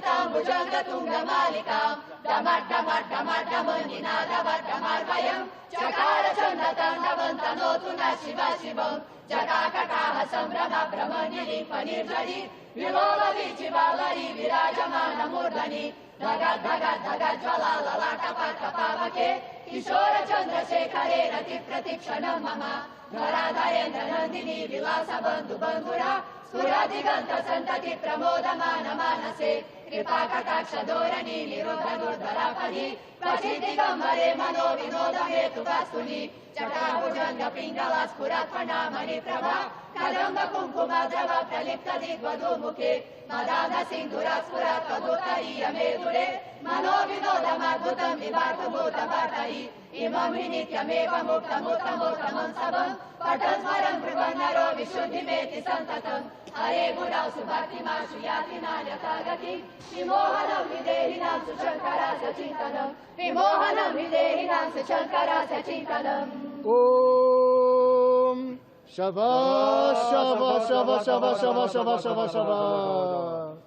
ललितां भुजङ्गतुङ्गमालिकां डमड्डमड्डमड्डमनिनादवड्डमार्गयं चकार छन्दताण्डवन्तनोतु न शिव शिवं जटाकटाह सम्भ्रम भ्रमनिलिपनिर्झरि विलोलवीचिवालरि विराजमानमूर्धनि धगद् धगद् धगद् ज्वला ललाटपटपावके किशोर चन्द्रशेखरे रतिप्रतिक्षणं मम धराधरेन्द्र नन्दिनी विलास बन्धु बन्धुरा स्फुरदिगन्त सन्तति प्रमोदमान मानसे कृपा कटाक्ष धोरणी निरुद्ध दुर्धरापदि क्वचि दिगम्बरे मनो विनोद हेतु वस्तुनि जटाभुजङ्ग पिङ्गला स्फुरत्फणामणि प्रभा कदम्ब कुङ्कुम द्रव प्रलिप्त दिग्वधूमुखे मदान सिन्धुरा स्फुरत् तदुत्तरीय मेदुरे मनो विनोदमद्भुतं विभातभूतभर्तरि इमं हि नित्यमेव मुक्तमुत्तमोत्तमं सबं पठन् स्मरन् ब्रुवन् नरो विशुद्धिमेति सन्ततम् हरे गुणौ सुभक्तिमाशु याति नान्यथा गतिं विमोहनं विदेहिनां सुशङ्करस्य चिन्तनं विमोहनं विदेहिनां सुशङ्करस्य चिन्तनम् ॐ शभ शभ शभ शभ शभ शभ शभ शभ